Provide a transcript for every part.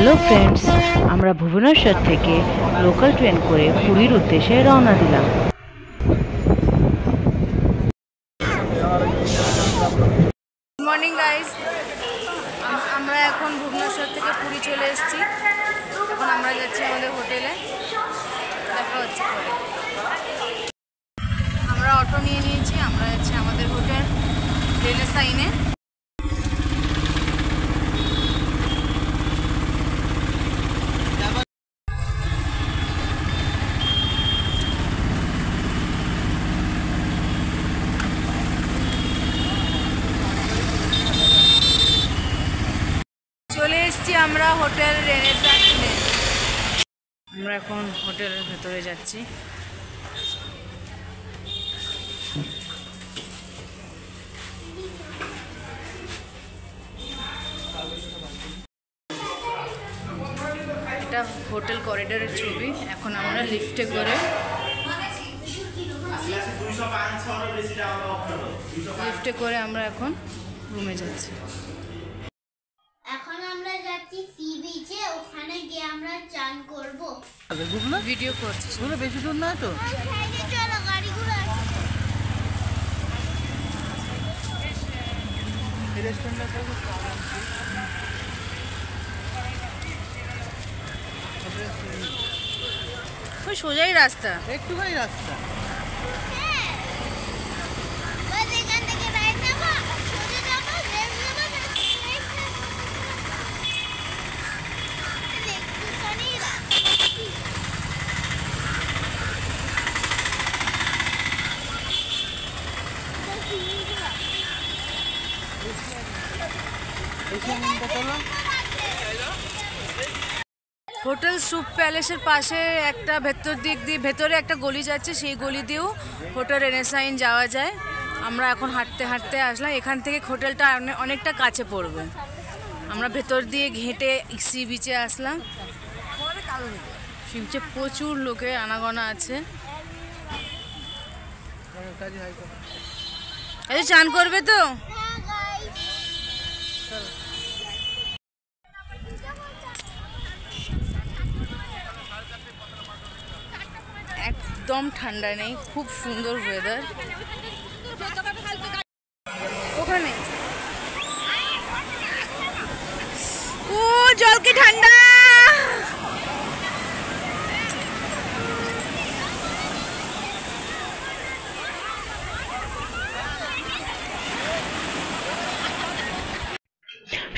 Hello friends, আমরা ভুবনেশ্বর থেকে local train করে পুরীর উদ্দেশ্যে রওনা দিলাম। গুড মর্নিং গাইজ, আমরা এখন ভুবনেশ্বর থেকে পুরী চলে এসেছি। এখন আমরা যাচ্ছি আমাদের হোটেলে, দেখা হচ্ছে পরে। আমরা অটো নিয়ে নিয়েছি, আমরা যাচ্ছি আমাদের হোটেল রেনেসাইনে। চলে এসেছি আমরা হোটেল রেনেসাইনে। আমরা এখন হোটেলের ভেতরে যাচ্ছি। এটা হোটেল করিডোরের ছবি। এখন আমরা লিফটে করে আমরা এখন রুমে যাচ্ছি। এখন আমরা যাচ্ছি সি বিচে, ওখানে গিয়ে আমরা চান করব। ভিডিও করছি, বেশি দূর নয় তো। চলো গাড়িগুলো ওই সোজাই রাস্তা, একটুখানি রাস্তা। বাস এখান থেকে রাইট নেবো, সোজা যাবো, লেফট নেবো, একটুখানি হোটেল সুপ প্যালেসের পাশে একটা ভেতরে একটা গলি যাচ্ছে, সেই গলি দিয়েও হোটেল রেনেসাইন যাওয়া যায়। আমরা এখন হাঁটতে হাঁটতে আসলাম, এখান থেকে হোটেলটা অনেকটা কাছে পড়বে। আমরা ভেতর দিয়ে ঘেঁটে সি বিচে আসলাম। সি বিচে প্রচুর লোকের আনাগোনা আছে। চান করবে তো? একদম ঠান্ডা নেই, খুব সুন্দর ওয়েদার। ওখানে ও জল কি ঠান্ডা!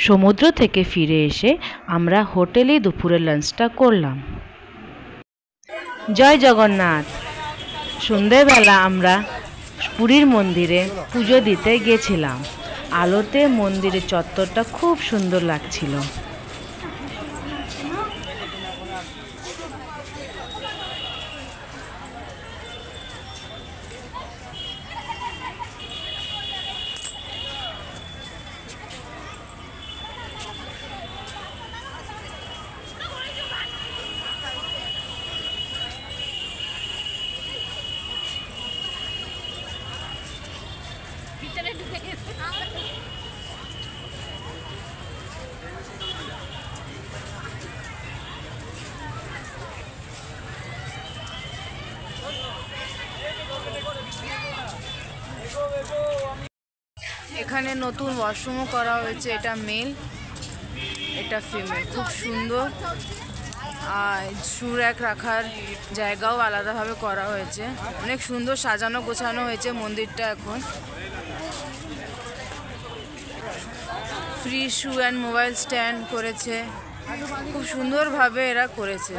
সমুদ্র থেকে ফিরে এসে আমরা হোটেলেই দুপুরের লাঞ্চটা করলাম। জয় জগন্নাথ। সন্ধ্যেবেলা আমরা পুরীর মন্দিরে পুজো দিতে গেছিলাম। আলোতে মন্দিরের চত্বরটা খুব সুন্দর লাগছিল। এখানে নতুন ওয়াশরুমও করা হয়েছে, এটা মেল, এটা ফিমেল, খুব সুন্দর। আর শু র্যাক রাখার জায়গাও আলাদাভাবে করা হয়েছে, অনেক সুন্দর সাজানো গোছানো হয়েছে মন্দিরটা। এখন free shoe and mobile stand করেছে, খুব সুন্দরভাবে এরা করেছে।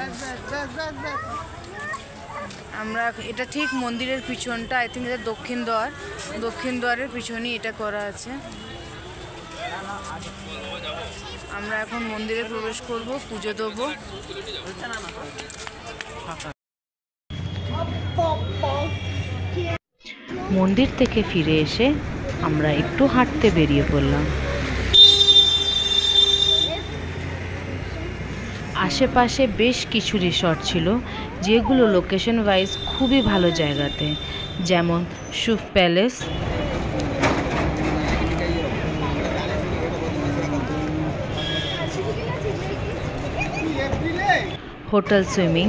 আমরা এটা ঠিক মন্দিরের পিছনটা, আই থিঙ্ক এটা দক্ষিণ দ্বারের পিছনেই এটা করা আছে। আমরা এখন মন্দিরে প্রবেশ করব, পুজো দেবো। মন্দির থেকে ফিরে এসে আমরা একটু হাঁটতে বেরিয়ে পড়লাম। আশেপাশে বেশ কিছু রিসর্ট ছিল, যেগুলো লোকেশন ওয়াইজ খুবই ভালো জায়গাতে, যেমন সুপ প্যালেস, হোটেল সুইমিং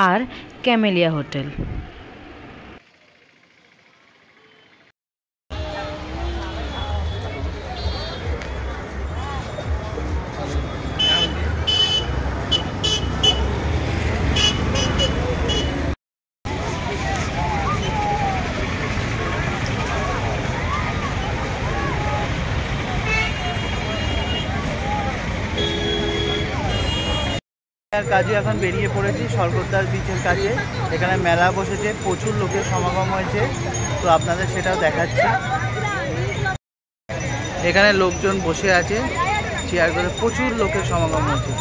আর ক্যামেলিয়া হোটেল। কাজে এখন বেরিয়ে পড়েছি স্বর্গদ্বার বিচের কাছে। এখানে মেলা বসেছে, প্রচুর লোকের সমাগম হয়েছে, তো আপনাদের সেটাও দেখাচ্ছি। এখানে লোকজন বসে আছে চেয়ার করে, প্রচুর লোকের সমাগম হয়েছে।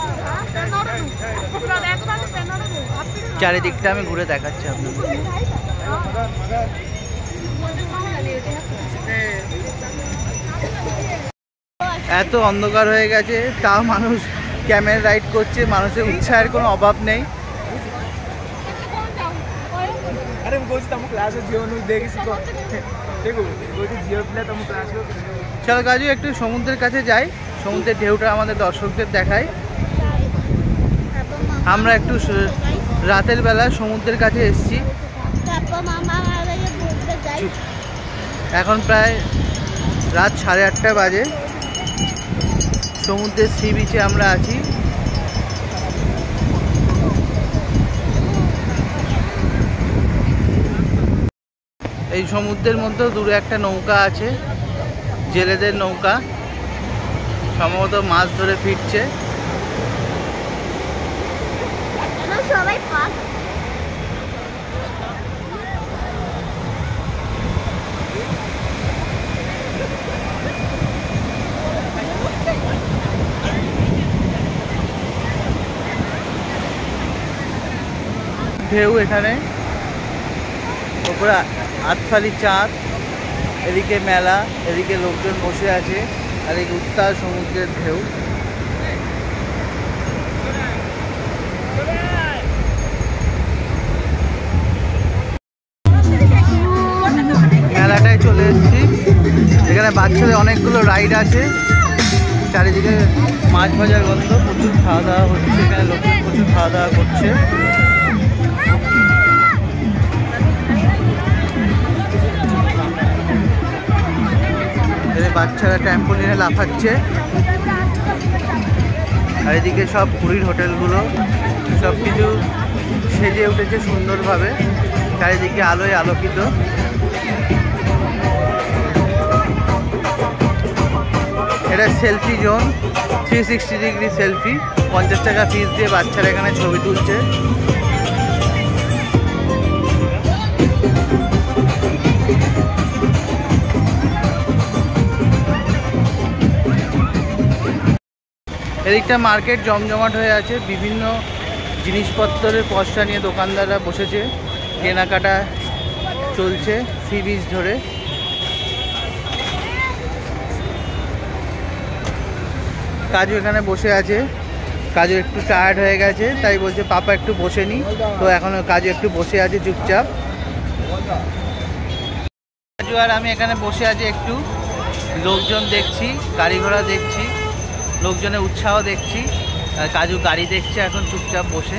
চারিদিকটা আমি ঘুরে দেখাচ্ছি আপনাদের। এত অন্ধকার হয়ে গেছে, তাও মানুষ ক্যামেরা রাইড করছে, মানুষের উৎসাহের কোনো অভাব নেই। চলো কাজু একটু সমুদ্রের কাছে যাই, সমুদ্রের ঢেউটা আমাদের দর্শকদের দেখাই। আমরা একটু রাতের বেলা সমুদ্রের কাছে এসেছি। এখন প্রায় রাত 8:30 বাজে। সমুদ্রের সি বিচে আমরা আছি। এই সমুদ্রের মধ্যে দূরে একটা নৌকা আছে, জেলেদের নৌকা, সম্ভবত মাছ ধরে ফিরছে। সবাই পাক ঢেউ এখানে, ওপরে আটফালি চাঁদ, এদিকে মেলা, এদিকে লোকজন বসে আছে, আর এই উত্তাল সমুদ্রের ঢেউ। মেলাটায় চলে এসেছি। এখানে বাচ্চাদের অনেকগুলো রাইড আছে, চারিদিকে মাছ ভাজার গন্ধ, প্রচুর খাওয়া দাওয়া হচ্ছে। এখানে লোকজন প্রচুর খাওয়া দাওয়া করছে। বাচ্চারা ট্র্যাম্পোলিনে লাফাচ্ছে, আর এদিকে সব পুরীর হোটেলগুলো সব কিছু সেজে উঠেছে সুন্দরভাবে, চারিদিকে আলোয় আলোকিত। এটা সেলফি জোন, 360 ডিগ্রি সেলফি। 50 টাকা ফিস দিয়ে বাচ্চারা এখানে ছবি তুলছে। এদিকটা মার্কেট জমজমাট হয়ে আছে, বিভিন্ন জিনিসপত্রের পসরা নিয়ে দোকানদাররা বসেছে, কেনাকাটা চলছে সি বিচ ধরে। কাজু এখানে বসে আছে, কাজু একটু টায়ার্ড হয়ে গেছে, তাই বলছে পাপা একটু বসে নি। তো এখন কাজু একটু বসে আছে চুপচাপ। কাজু আর আমি এখানে বসে আছি, একটু লোকজন দেখছি, গাড়ি ঘোড়া দেখছি, লোকজনের উৎসাহ দেখছি। কাজু গাড়ি দেখছে এখন চুপচাপ বসে।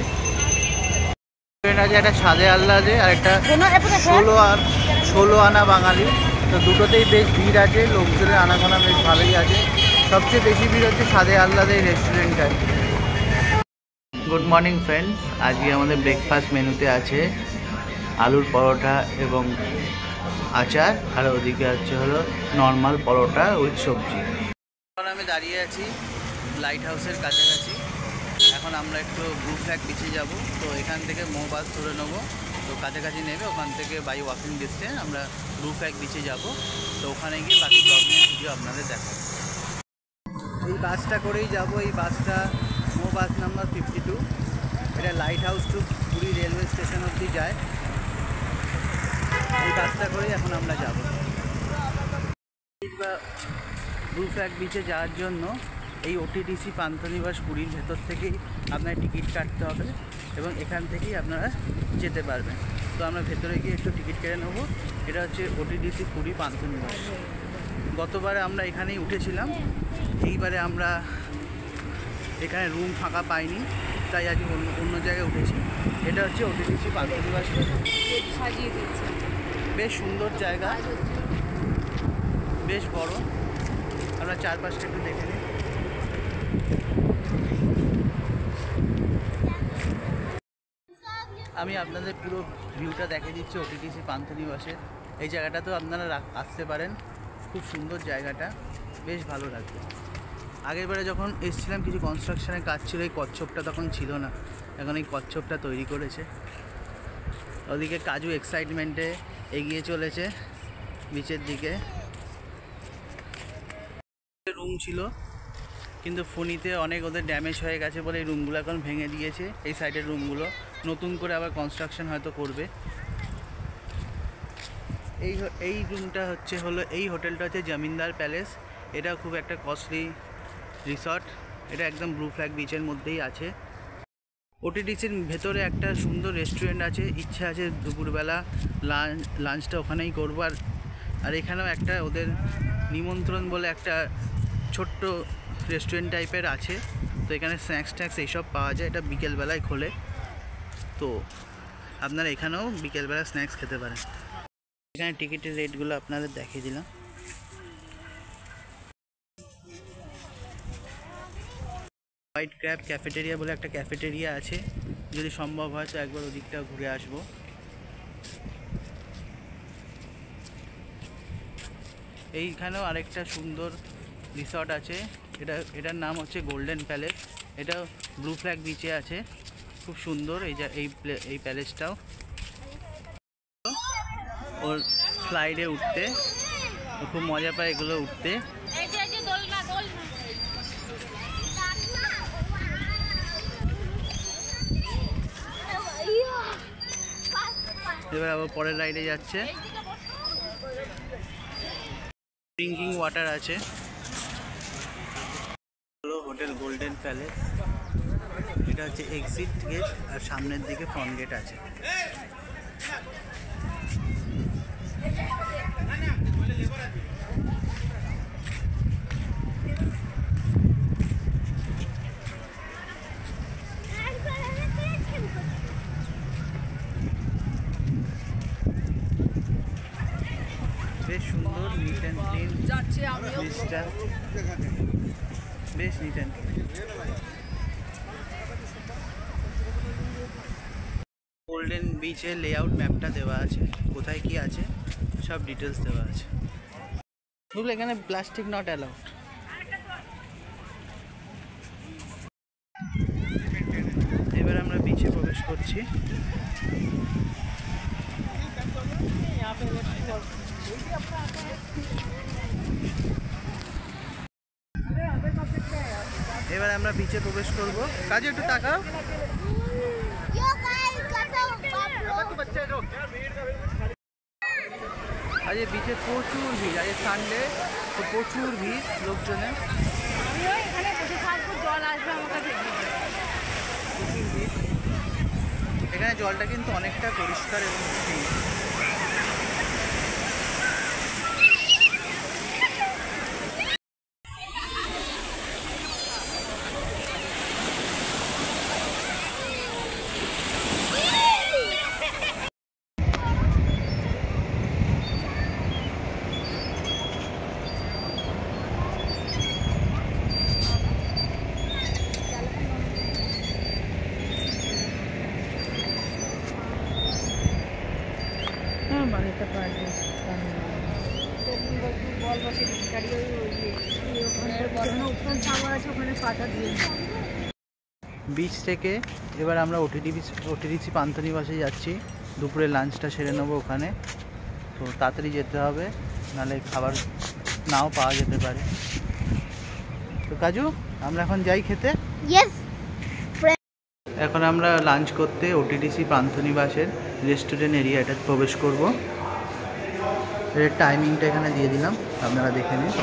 ট্রেন আছে একটা সাদে আহ্লাদে আর একটা 16 আনা বাঙালি। তো দুটোতেই বেশ ভিড় আছে, লোকজনের আনাগোনা বেশ ভালোই আছে। সবচেয়ে বেশি ভিড় হচ্ছে সাদে আহ্লাদে রেস্টুরেন্টটায়। গুড মর্নিং ফ্রেন্ডস, আজকে আমাদের ব্রেকফাস্ট মেনুতে আছে আলুর পরোটা এবং আচার, আর ওদিকে হচ্ছে হলো নর্মাল পরোটা উইথ সবজি। এখন আমি দাঁড়িয়ে আছি লাইট হাউসের কাছাকাছি। এখন আমরা একটু ব্লু ফ্ল্যাগ বিচে যাব। তো এখান থেকে বাস ধরে নেবো, তো কাছাকাছি নেবে, ওখান থেকে বাই ওয়াকিং ডিস্টেন্স আমরা ব্লু ফ্ল্যাগ বিচে যাব। তো ওখানে গিয়ে বাকি ব্লগিংয়ের ভিডিও আপনাদের দেখাবো। এই বাসটা করেই যাব। এই বাসটা বাস নাম্বার 52। এটা light house to Puri railway station অবধি যায়। এই বাসটা করেই এখন আমরা যাব। ব্লু ফ্ল্যাগ বিচে যাওয়ার জন্য এই ওটিডিসি পান্থনিবাস পুরীর ভেতর থেকেই আপনার টিকিট কাটতে হবে এবং এখান থেকেই আপনারা যেতে পারবেন। তো আমরা ভেতরে গিয়ে একটু টিকিট কেটে নেবো। এটা হচ্ছে ওটিডিসি পুরী পান্থনিবাস। গতবারে আমরা এখানেই উঠেছিলাম, এইবারে আমরা এখানে রুম ফাঁকা পাইনি, তাই আজ অন্য জায়গায় উঠেছি। এটা হচ্ছে ওটিটিসি পান্থনিবাস। সাজিয়ে দিচ্ছে, বেশ সুন্দর জায়গা, বেশ বড়। আমরা চারপাশটা একটু দেখে নিই। আমি আপনাদের পুরো ভিউটা দেখে দিচ্ছি ওটিটিসি পান্থনিবাসের। এই জায়গাটাতেও আপনারা আসতে পারেন, খুব সুন্দর জায়গাটা, বেশ ভালো লাগবে। আগেরবারে যখন এসেছিলাম কিছু কনস্ট্রাকশনের কাজ ছিল, এই কচ্ছপটা তখন ছিল না, এখন এই কচ্ছপটা তৈরি করেছে। ওদিকে কাজু এক্সাইটমেন্টে এগিয়ে চলেছে বিচের দিকে। রুম ছিল কিন্তু ফোনিতে অনেক ওদের ড্যামেজ হয়ে গেছে বলে এই রুমগুলো এখন ভেঙে দিয়েছে। এই সাইডের রুমগুলো নতুন করে আবার কনস্ট্রাকশন হয়তো করবে। এই রুমটা হলো এই হোটেলটা হচ্ছে জমিদার প্যালেস। এটা খুব একটা কস্টলি রিসর্ট, এটা একদম ব্লু ফ্ল্যাগ বিচের মধ্যেই আছে। ওটিটিসির ভেতরে একটা সুন্দর রেস্টুরেন্ট আছে, ইচ্ছা আছে দুপুরবেলা লাঞ্চটা ওখানেই করবো। আর এখানেও একটা ওদের নিমন্ত্রণ বলে একটা ছোট্ট রেস্টুরেন্ট টাইপের আছে, তো এখানে স্ন্যাক্স এইসব পাওয়া যায়। এটা বিকেলবেলায় খোলে, তো আপনারা এখানেও বিকেলবেলা স্ন্যাক্স খেতে পারেন। এখানে টিকিটের রেটগুলো আপনাদের দেখিয়ে দিলাম। হোয়াইট ক্র্যাব ক্যাফেটেরিয়া বলে একটা ক্যাফেটেরিয়া আছে, যদি সম্ভব হয় তো একবার ওদিকটা ঘুরে আসবো। এইখানেও আরেকটা সুন্দর রিসর্ট আছে, এটার নাম হচ্ছে গোল্ডেন প্যালেস। এটা ব্লু ফ্ল্যাগ বিচে আছে, খুব সুন্দর এই প্যালেসটাও। ওর স্লাইডে উঠতে খুব মজা পায়, এগুলো উঠতে। এবার আবার পরের রাইডে যাচ্ছে। ড্রিঙ্কিং ওয়াটার আছে। হলো হোটেল গোল্ডেন প্যালেস। এটা হচ্ছে এক্সিট গেট, আর সামনের দিকে ফ্রন্ট গেট আছে। বেশ সুন্দর, নিট অ্যান্ড ক্লিন যাচ্ছে আমিও বিচটা, বেশ নিট অ্যান্ড ক্লিন। গোল্ডেন বিচের লেআউট ম্যাপটা দেওয়া আছে, কোথায় কি আছে সব ডিটেলস দেওয়া আছে। বুঝলে এখানে প্লাস্টিক নট অ্যালাউড। এবার আমরা বিচে প্রবেশ করছি। এবার আমরা বিচে প্রবেশ করব। কাজে একটু তাকাও। আজ বিচে প্রচুর ভিড়, আজ সানডে, তো প্রচুর ভিড় লোকজনের। এখানে বসে থাকবো, জল আসবে আমার কাছে। প্রচুর ভিড়। এখানে জলটা কিন্তু অনেকটা পরিষ্কার এবং ক্লিন। বানাতে পারবে বিচ থেকে এবার আমরা ওটিটিসি পান্থনিবাসে যাচ্ছি। দুপুরে লাঞ্চটা সেরে নেবো ওখানে, তো তাড়াতাড়ি যেতে হবে, নাহলে খাবার নাও পাওয়া যেতে পারে। তো কাজু, আমরা এখন যাই খেতে। এখন আমরা লাঞ্চ করতে ওটিটিসি পান্থনিবাসের রেস্টুরেন্ট এরিয়াটা প্রবেশ করব। এর টাইমিংটা এখানে দিয়ে দিলাম, আপনারা দেখে নিন।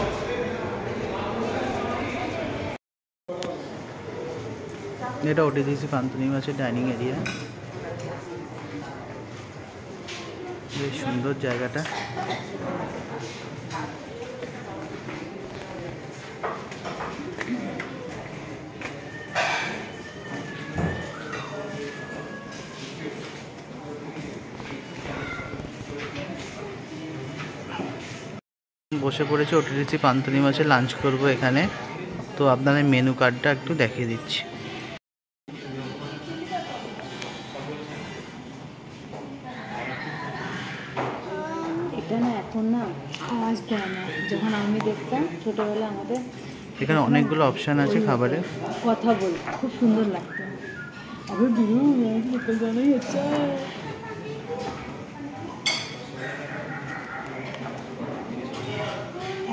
এটা ওটিটিসি পান্থনিবাসের ডাইনিং এরিয়া, বেশ সুন্দর জায়গাটা। বসে পড়েছি ওটিটিসি পান্থনিবাসে, লাঞ্চ করব এখানে। তো আপনাদের মেনু কার্ডটা একটু দেখিয়ে দিচ্ছি। এটা না এখন না আওয়াজ দেয় না, যখন আমি দেখতাম ছোটবেলা আমাদের এখানে অনেকগুলো অপশান আছে খাবারের। কথা বল, খুব সুন্দর লাগতো। আবার জানাই হচ্ছে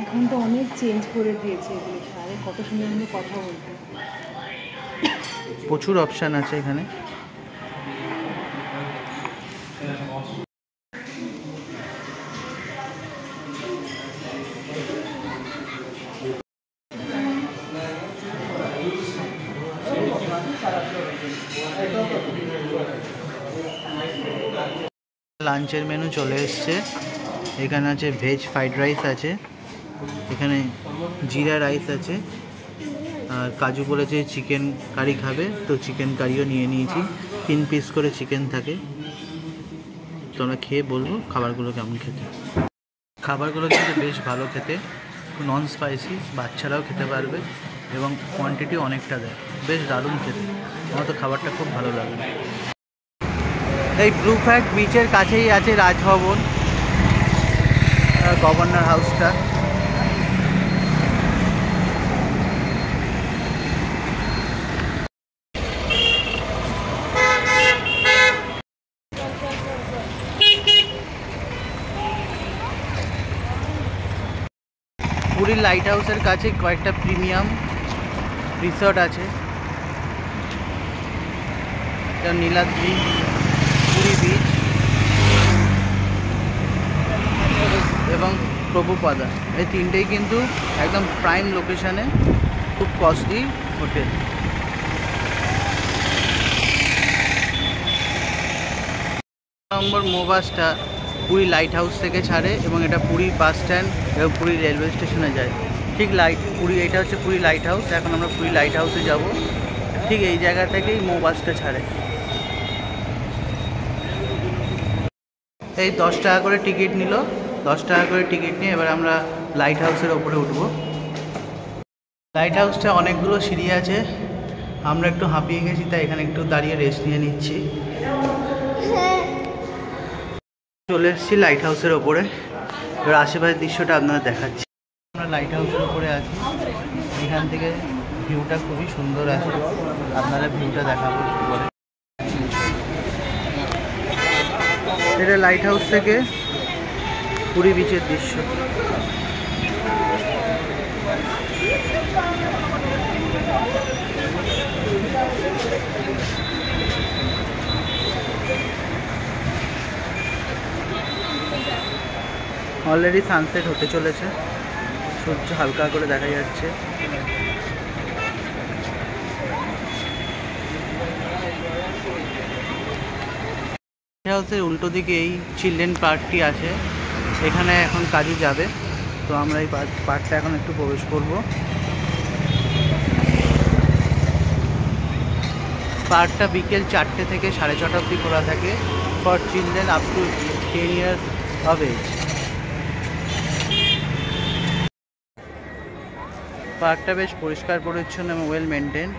এখন তো অনেক চেঞ্জ করে দিয়েছে এগুলো, আরে কত সুন্দর সুন্দর কথা বলতো। প্রচুর অপশান আছে এখানে। লাঞ্চের মেনু চলে এসছে। এখানে আছে ভেজ ফ্রাইড রাইস আছে, এখানে জিরা রাইস আছে, আর কাজু বলেছে চিকেন কারি খাবে, তো চিকেন কারিও নিয়ে নিয়েছি। 3 পিস করে চিকেন থাকে। তোমরা খেয়ে বলবো খাবারগুলো কেমন খেতে। খাবারগুলো কিন্তু বেশ ভালো খেতে, নন স্পাইসি, বাচ্চারাও খেতে পারবে এবং কোয়ান্টিটি অনেকটা দেয়, বেশ দারুণ খেতে। আমার তো খাবারটা খুব ভালো লাগে। এই ব্লু ফ্ল্যাগ বিচের কাছেই আছে রাজভবন, গভর্নর হাউসটা। পুরীর লাইট হাউসের কাছে কয়েকটা প্রিমিয়াম রিসর্ট আছে, নীলাদ্রি, পুরী বিচ এবং প্রভুপাদা, এই তিনটেই কিন্তু একদম প্রাইম লোকেশানে, খুব কস্টলি হোটেল। নম্বর মোবাসটা পুরী লাইট হাউস থেকে ছাড়ে এবং এটা পুরী বাস স্ট্যান্ড এবং পুরী রেলওয়ে স্টেশনে যায়। ঠিক পুরী, এটা হচ্ছে পুরী লাইট হাউস। এখন আমরা পুরী লাইট হাউসে যাব, ঠিক এই জায়গা থেকেই মোবাসটা ছাড়ে। এই 10 টাকা করে টিকিট নিল, 10 টাকা করে টিকিট নিয়ে এবার আমরা লাইট হাউসের ওপরে উঠব। লাইট হাউসটা অনেকগুলো সিঁড়ি আছে, আমরা একটু হাঁপিয়ে গেছি তাই এখানে একটু দাঁড়িয়ে রেস্ট নিয়ে নিচ্ছি। চলে এসেছি লাইট হাউসের ওপরে, এবার আশেপাশের দৃশ্যটা আপনারা দেখাচ্ছি। আমরা লাইট হাউসের ওপরে আছি, এখান থেকে ভিউটা খুবই সুন্দর আছে, আপনারা ভিউটা দেখাবো বলে। এটা লাইট হাউস থেকে পুরী বিচের দৃশ্য। অলরেডি সানসেট হতে চলেছে, সূর্য হালকা করে দেখা যাচ্ছে। হাউসের উল্টো দিকে এই চিলড্রেন পার্কটি আছে, এখানে এখন কাজু যাবে, তো আমরা এই পার্কটা এখন একটু প্রবেশ করব। পার্কটা বিকেল 4টে থেকে 6:30 অবধি খোলা থাকে, for children up to 10 years of age. পার্কটা বেশ পরিষ্কার পরিচ্ছন্ন এবং ওয়েল মেনটেন।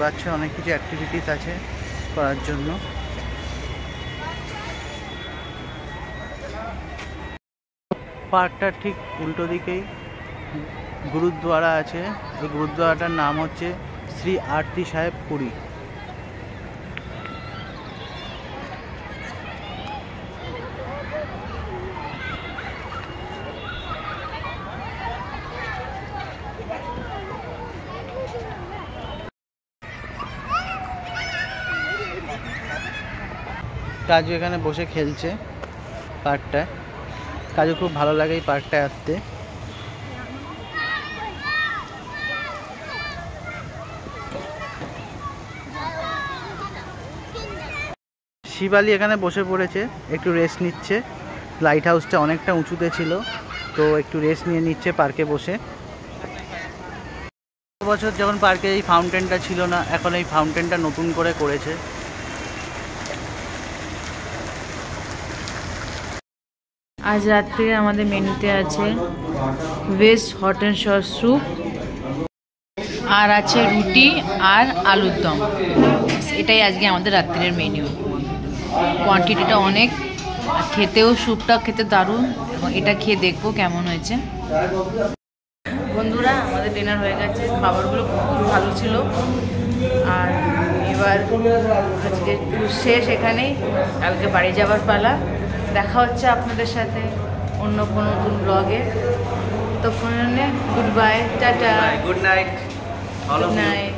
বাচ্চা অনেক কিছু অ্যাক্টিভিটিস আছে করার জন্য। পার্কটার ঠিক উল্টো দিকেই গুরুদ্বারা আছে, এই গুরুদ্বারাটার নাম হচ্ছে শ্রী আরতি সাহেব পুরী। কাজু এখানে বসে খেলছে পার্কটায়, কাজু খুব ভালো লাগে এই পার্কটায় আসতে। শিবালি এখানে বসে পড়েছে, একটু রেস্ট নিচ্ছে। লাইট হাউসটা অনেকটা উঁচুতে ছিল, তো একটু রেস্ট নিয়ে নিচ্ছে পার্কে বসে। বছর যখন পার্কে এই ফাউন্টেনটা ছিল না, এখন এই ফাউন্টেনটা নতুন করে করেছে। আজ রাত্রে আমাদের মেনুতে আছে veg hot and sauce soup, আর আছে রুটি আর আলুর দম। এটাই আজকে আমাদের রাত্রের মেনু। কোয়ান্টিটিটা অনেক, আর খেতেও স্যুপটা খেতে দারুণ, এবং এটা খেয়ে দেখবো কেমন হয়েছে। বন্ধুরা, আমাদের ডিনার হয়ে গেছে, খাবারগুলো খুব ভালো ছিল। আর এবার আজকে শেষ এখানেই, কালকে বাড়ি যাওয়ার পালা। দেখা হচ্ছে আপনাদের সাথে অন্য কোনো নতুন ব্লগে। তো ফোনে good bye, tata, good night, good night.